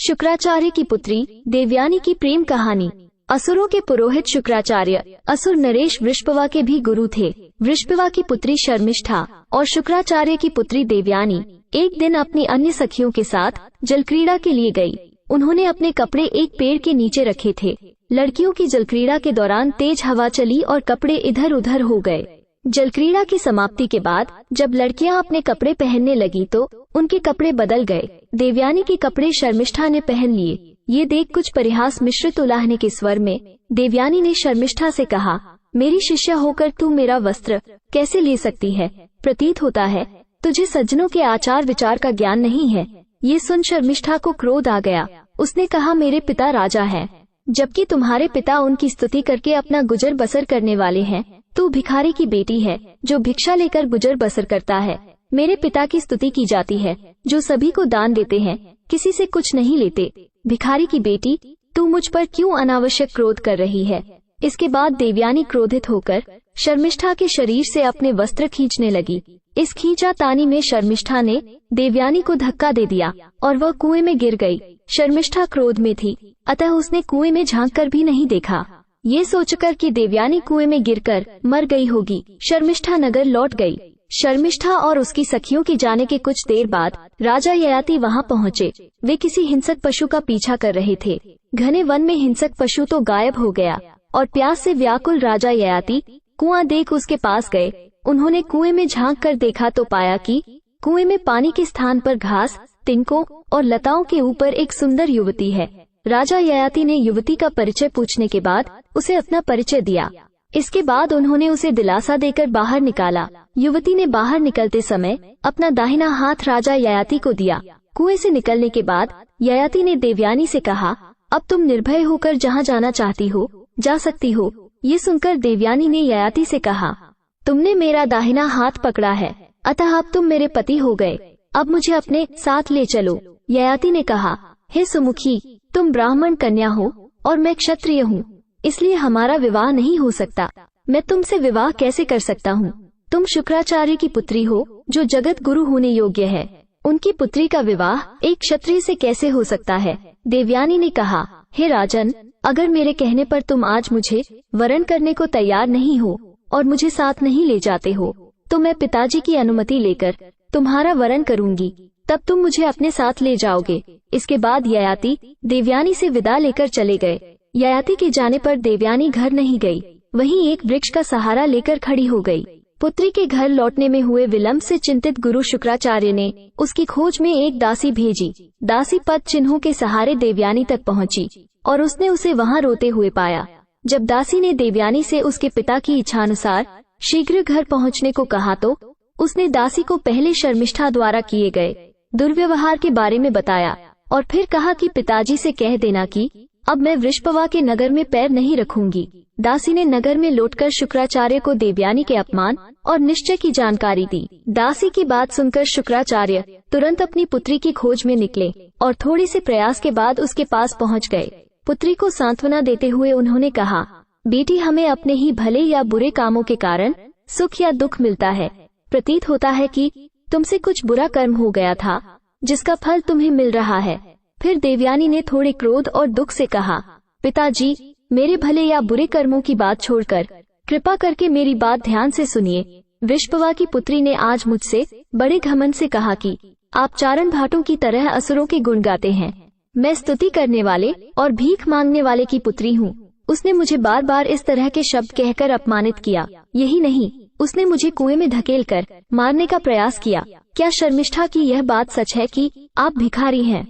शुक्राचार्य की पुत्री देवयानी की प्रेम कहानी। असुरों के पुरोहित शुक्राचार्य असुर नरेश वृषभवा के भी गुरु थे। वृषभवा की पुत्री शर्मिष्ठा और शुक्राचार्य की पुत्री देवयानी एक दिन अपनी अन्य सखियों के साथ जलक्रीड़ा के लिए गई। उन्होंने अपने कपड़े एक पेड़ के नीचे रखे थे। लड़कियों की जलक्रीड़ा के दौरान तेज हवा चली और कपड़े इधर उधर हो गए। जलक्रीड़ा की समाप्ति के बाद जब लड़कियां अपने कपड़े पहनने लगी तो उनके कपड़े बदल गए। देवयानी के कपड़े शर्मिष्ठा ने पहन लिए। ये देख कुछ परिहास मिश्रित उलाहने के स्वर में देवयानी ने शर्मिष्ठा से कहा, मेरी शिष्या होकर तू मेरा वस्त्र कैसे ले सकती है? प्रतीत होता है तुझे सज्जनों के आचार विचार का ज्ञान नहीं है। ये सुन शर्मिष्ठा को क्रोध आ गया। उसने कहा, मेरे पिता राजा हैं, जबकि तुम्हारे पिता उनकी स्तुति करके अपना गुजर बसर करने वाले हैं। तू भिखारी की बेटी है जो भिक्षा लेकर गुजर बसर करता है। मेरे पिता की स्तुति की जाती है जो सभी को दान देते हैं, किसी से कुछ नहीं लेते। भिखारी की बेटी, तू मुझ पर क्यों अनावश्यक क्रोध कर रही है? इसके बाद देवयानी क्रोधित होकर शर्मिष्ठा के शरीर से अपने वस्त्र खींचने लगी। इस खींचातानी में शर्मिष्ठा ने देवयानी को धक्का दे दिया और वह कुएं में गिर गई। शर्मिष्ठा क्रोध में थी, अतः उसने कुएं में झांककर भी नहीं देखा। ये सोचकर कि देवयानी कुएं में गिरकर मर गई होगी, शर्मिष्ठा नगर लौट गई। शर्मिष्ठा और उसकी सखियों के जाने के कुछ देर बाद राजा ययाति वहां पहुंचे। वे किसी हिंसक पशु का पीछा कर रहे थे। घने वन में हिंसक पशु तो गायब हो गया और प्यास से व्याकुल राजा ययाति कुआं देख उसके पास गए। उन्होंने कुएं में झांक कर देखा तो पाया कि कुएं में पानी के स्थान पर घास, तिनकों और लताओं के ऊपर एक सुंदर युवती है। राजा ययाति ने युवती का परिचय पूछने के बाद उसे अपना परिचय दिया। इसके बाद उन्होंने उसे दिलासा देकर बाहर निकाला। युवती ने बाहर निकलते समय अपना दाहिना हाथ राजा ययाति को दिया। कुएं से निकलने के बाद ययाति ने देवयानी से कहा, अब तुम निर्भय होकर जहाँ जाना चाहती हो जा सकती हो। ये सुनकर देवयानी ने ययाति से कहा, तुमने मेरा दाहिना हाथ पकड़ा है, अतः अब तुम मेरे पति हो गए। अब मुझे अपने साथ ले चलो। ययाति ने कहा, हे सुमुखी, तुम ब्राह्मण कन्या हो और मैं क्षत्रिय हूँ, इसलिए हमारा विवाह नहीं हो सकता। मैं तुमसे विवाह कैसे कर सकता हूँ? तुम शुक्राचार्य की पुत्री हो जो जगत गुरु होने योग्य है। उनकी पुत्री का विवाह एक क्षत्रिय से कैसे हो सकता है? देवयानी ने कहा, हे राजन, अगर मेरे कहने पर तुम आज मुझे वरण करने को तैयार नहीं हो और मुझे साथ नहीं ले जाते हो तो मैं पिताजी की अनुमति लेकर तुम्हारा वरण करूंगी, तब तुम मुझे अपने साथ ले जाओगे। इसके बाद ययाति देवयानी से विदा लेकर चले गए। ययाति के जाने पर देवयानी घर नहीं गई, वहीं एक वृक्ष का सहारा लेकर खड़ी हो गई। पुत्री के घर लौटने में हुए विलंब से चिंतित गुरु शुक्राचार्य ने उसकी खोज में एक दासी भेजी। दासी पद चिन्हों के सहारे देवयानी तक पहुंची और उसने उसे वहां रोते हुए पाया। जब दासी ने देवयानी से उसके पिता की इच्छानुसार शीघ्र घर पहुंचने को कहा तो उसने दासी को पहले शर्मिष्ठा द्वारा किए गए दुर्व्यवहार के बारे में बताया और फिर कहा कि पिताजी से कह देना कि अब मैं वृषभवा के नगर में पैर नहीं रखूंगी। दासी ने नगर में लौटकर शुक्राचार्य को देवयानी के अपमान और निश्चय की जानकारी दी। दासी की बात सुनकर शुक्राचार्य तुरंत अपनी पुत्री की खोज में निकले और थोड़ी से प्रयास के बाद उसके पास पहुंच गए। पुत्री को सांत्वना देते हुए उन्होंने कहा, बेटी, हमें अपने ही भले या बुरे कामों के कारण सुख या दुख मिलता है। प्रतीत होता है कि तुमसे कुछ बुरा कर्म हो गया था जिसका फल तुम्हें मिल रहा है। फिर देवयानी ने थोड़े क्रोध और दुख से कहा, पिताजी, मेरे भले या बुरे कर्मों की बात छोड़कर कृपा करके मेरी बात ध्यान से सुनिए। वृषभवा की पुत्री ने आज मुझसे बड़े घमंड से कहा कि आप चारण भाटों की तरह असुरों के गुण गाते हैं। मैं स्तुति करने वाले और भीख मांगने वाले की पुत्री हूँ। उसने मुझे बार बार इस तरह के शब्द कहकर अपमानित किया। यही नहीं, उसने मुझे कुएं में धकेलकर मारने का प्रयास किया। क्या शर्मिष्ठा की यह बात सच है कि आप भिखारी हैं?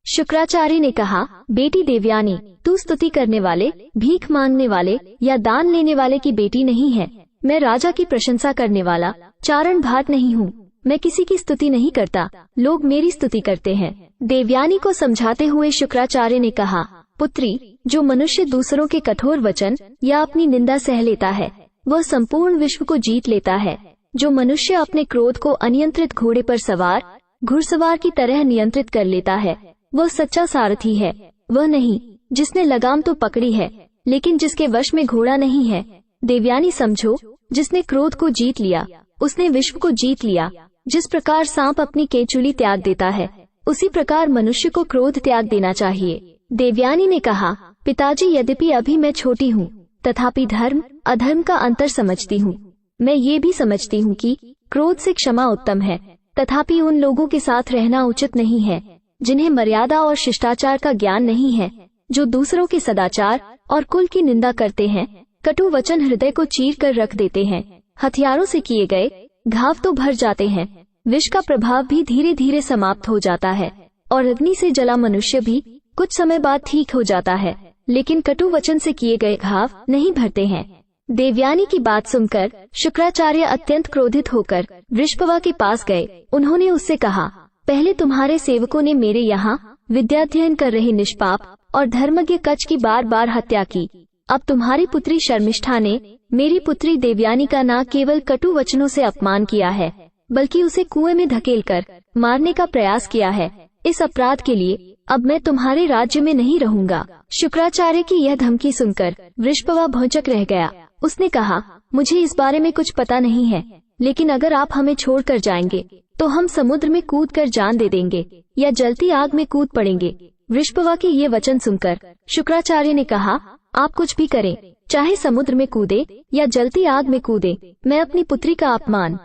शुक्राचार्य ने कहा, बेटी देवयानी, तू स्तुति करने वाले, भीख मांगने वाले या दान लेने वाले की बेटी नहीं है। मैं राजा की प्रशंसा करने वाला चारण भाट नहीं हूँ। मैं किसी की स्तुति नहीं करता, लोग मेरी स्तुति करते हैं। देवयानी को समझाते हुए शुक्राचार्य ने कहा, पुत्री, जो मनुष्य दूसरों के कठोर वचन या अपनी निंदा सह लेता है वह संपूर्ण विश्व को जीत लेता है। जो मनुष्य अपने क्रोध को अनियंत्रित घोड़े पर सवार घुड़सवार की तरह नियंत्रित कर लेता है वह सच्चा सारथी है। वह नहीं जिसने लगाम तो पकड़ी है लेकिन जिसके वश में घोड़ा नहीं है। देवयानी समझो, जिसने क्रोध को जीत लिया उसने विश्व को जीत लिया। जिस प्रकार सांप अपनी केचुली त्याग देता है उसी प्रकार मनुष्य को क्रोध त्याग देना चाहिए। देवयानी ने कहा, पिताजी, यद्यपि अभी मैं छोटी हूँ, तथापि धर्म अधर्म का अंतर समझती हूँ। मैं ये भी समझती हूँ कि क्रोध से क्षमा उत्तम है, तथापि उन लोगों के साथ रहना उचित नहीं है जिन्हें मर्यादा और शिष्टाचार का ज्ञान नहीं है, जो दूसरों के सदाचार और कुल की निंदा करते हैं, कटु वचन हृदय को चीर कर रख देते हैं, हथियारों से किए गए घाव तो भर जाते हैं, विष का प्रभाव भी धीरे धीरे समाप्त हो जाता है, और अग्नि से जला मनुष्य भी कुछ समय बाद ठीक हो जाता है, लेकिन कटु वचन से किए गए घाव नहीं भरते हैं। देवयानी की बात सुनकर शुक्राचार्य अत्यंत क्रोधित होकर वृषभवा के पास गए। उन्होंने उससे कहा, पहले तुम्हारे सेवकों ने मेरे यहाँ विद्याध्ययन कर रहे निष्पाप और धर्मज्ञ कच की बार बार हत्या की। अब तुम्हारी पुत्री शर्मिष्ठा ने मेरी पुत्री देवयानी का न केवल कटु वचनों से अपमान किया है, बल्कि उसे कुएं में धकेलकर मारने का प्रयास किया है। इस अपराध के लिए अब मैं तुम्हारे राज्य में नहीं रहूंगा। शुक्राचार्य की यह धमकी सुनकर वृषभवा भौंचक रह गया। उसने कहा, मुझे इस बारे में कुछ पता नहीं है, लेकिन अगर आप हमें छोड़कर जाएंगे तो हम समुद्र में कूदकर जान दे देंगे या जलती आग में कूद पड़ेंगे। वृषभवा के ये वचन सुनकर शुक्राचार्य ने कहा, आप कुछ भी करें, चाहे समुद्र में कूदे या जलती आग में कूदे, मैं अपनी पुत्री का अपमान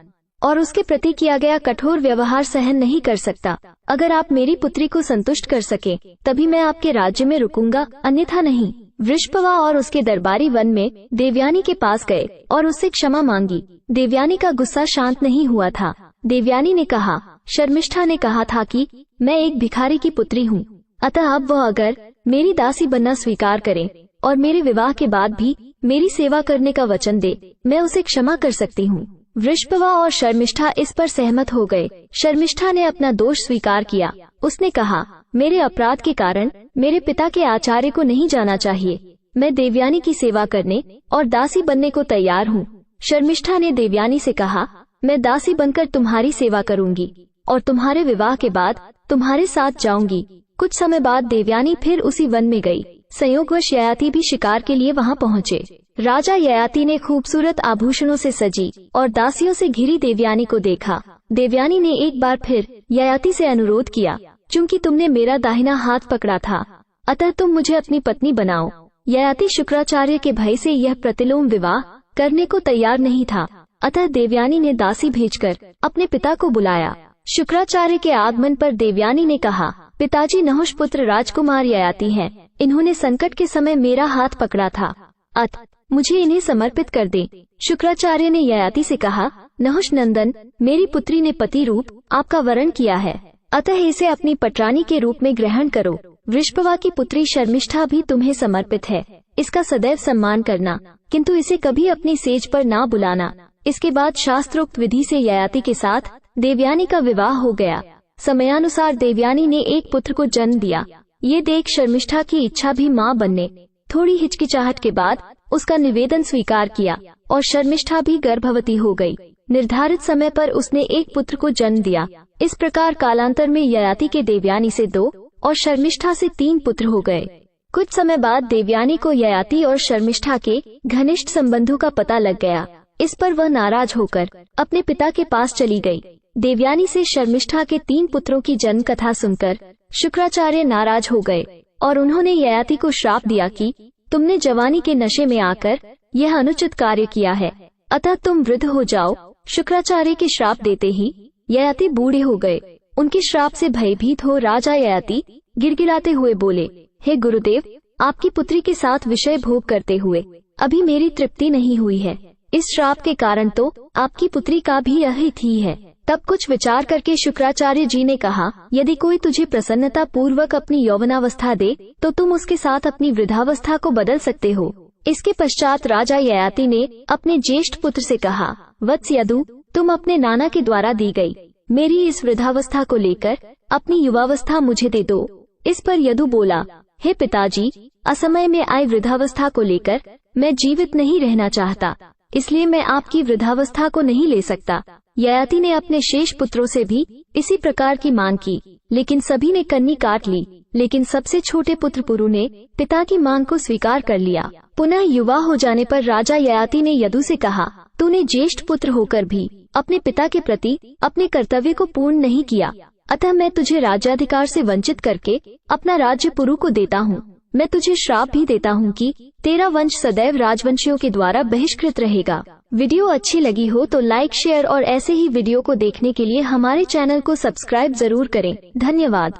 और उसके प्रति किया गया कठोर व्यवहार सहन नहीं कर सकता। अगर आप मेरी पुत्री को संतुष्ट कर सके तभी मैं आपके राज्य में रुकूंगा, अन्यथा नहीं। वृषभवा और उसके दरबारी वन में देवयानी के पास गए और उससे क्षमा मांगी। देवयानी का गुस्सा शांत नहीं हुआ था। देवयानी ने कहा, शर्मिष्ठा ने कहा था कि मैं एक भिखारी की पुत्री हूँ, अतः अब वह अगर मेरी दासी बनना स्वीकार करे और मेरे विवाह के बाद भी मेरी सेवा करने का वचन दे, मैं उसे क्षमा कर सकती हूँ। वृषभवा और शर्मिष्ठा इस पर सहमत हो गए। शर्मिष्ठा ने अपना दोष स्वीकार किया। उसने कहा, मेरे अपराध के कारण मेरे पिता के आचार्य को नहीं जाना चाहिए। मैं देवयानी की सेवा करने और दासी बनने को तैयार हूँ। शर्मिष्ठा ने देवयानी से कहा, मैं दासी बनकर तुम्हारी सेवा करूंगी और तुम्हारे विवाह के बाद तुम्हारे साथ जाऊंगी। कुछ समय बाद देवयानी फिर उसी वन में गई। संयोगवश ययाति भी शिकार के लिए वहाँ पहुँचे। राजा ययाति ने खूबसूरत आभूषणों से सजी और दासियों से घिरी देवयानी को देखा। देवयानी ने एक बार फिर ययाति से अनुरोध किया, चूंकि तुमने मेरा दाहिना हाथ पकड़ा था, अतः तुम मुझे अपनी पत्नी बनाओ। ययाति शुक्राचार्य के भय से यह प्रतिलोम विवाह करने को तैयार नहीं था, अतः देवयानी ने दासी भेजकर अपने पिता को बुलाया। शुक्राचार्य के आगमन पर देवयानी ने कहा, पिताजी, नहुष पुत्र राजकुमार ययाति हैं। इन्होंने संकट के समय मेरा हाथ पकड़ा था, अतः मुझे इन्हें समर्पित कर दे। शुक्राचार्य ने ययाति से कहा, नहुष नंदन, मेरी पुत्री ने पति रूप आपका वरण किया है, अतः इसे अपनी पटरानी के रूप में ग्रहण करो। वृषभवा की पुत्री शर्मिष्ठा भी तुम्हें समर्पित है। इसका सदैव सम्मान करना, किंतु इसे कभी अपनी सेज पर ना बुलाना। इसके बाद शास्त्रोक्त विधि से ययाति के साथ देवयानी का विवाह हो गया। समयानुसार देवयानी ने एक पुत्र को जन्म दिया। ये देख शर्मिष्ठा की इच्छा भी माँ बनने थोड़ी हिचकिचाहट के बाद उसका निवेदन स्वीकार किया और शर्मिष्ठा भी गर्भवती हो गई। निर्धारित समय पर उसने एक पुत्र को जन्म दिया। इस प्रकार कालांतर में ययाति के देवयानी से 2 और शर्मिष्ठा से 3 पुत्र हो गए। कुछ समय बाद देवयानी को ययाति और शर्मिष्ठा के घनिष्ठ संबंधों का पता लग गया। इस पर वह नाराज होकर अपने पिता के पास चली गई। देवयानी से शर्मिष्ठा के 3 पुत्रों की जन्म कथा सुनकर शुक्राचार्य नाराज हो गए और उन्होंने ययाति को श्राप दिया कि तुमने जवानी के नशे में आकर यह अनुचित कार्य किया है, अतः तुम वृद्ध हो जाओ। शुक्राचार्य के श्राप देते ही ययाति बूढ़े हो गए। उनके श्राप से भयभीत हो राजा ययाति गिड़गिड़ाते हुए बोले, हे गुरुदेव, आपकी पुत्री के साथ विषय भोग करते हुए अभी मेरी तृप्ति नहीं हुई है। इस श्राप के कारण तो आपकी पुत्री का भी अहित ही है। तब कुछ विचार करके शुक्राचार्य जी ने कहा, यदि कोई तुझे प्रसन्नता पूर्वक अपनी यौवनावस्था दे तो तुम उसके साथ अपनी वृद्धावस्था को बदल सकते हो। इसके पश्चात राजा ययाति ने अपने ज्येष्ठ पुत्र से कहा, वत्स यदु, तुम अपने नाना के द्वारा दी गई मेरी इस वृद्धावस्था को लेकर अपनी युवावस्था मुझे दे दो। इस पर यदु बोला, हे पिताजी, असमय में आई वृद्धावस्था को लेकर मैं जीवित नहीं रहना चाहता, इसलिए मैं आपकी वृद्धावस्था को नहीं ले सकता। ययाति ने अपने शेष पुत्रों से भी इसी प्रकार की मांग की, लेकिन सभी ने कन्नी काट ली। लेकिन सबसे छोटे पुत्र पुरु ने पिता की मांग को स्वीकार कर लिया। पुनः युवा हो जाने पर राजा ययाति ने यदु से कहा, तूने ज्येष्ठ पुत्र होकर भी अपने पिता के प्रति अपने कर्तव्य को पूर्ण नहीं किया। अतः मैं तुझे राज्याधिकार से वंचित करके अपना राज्य पुरु को देता हूँ। मैं तुझे श्राप भी देता हूँ कि तेरा वंश सदैव राजवंशियों के द्वारा बहिष्कृत रहेगा। वीडियो अच्छी लगी हो तो लाइक, शेयर और ऐसे ही वीडियो को देखने के लिए हमारे चैनल को सब्सक्राइब जरूर करें। धन्यवाद।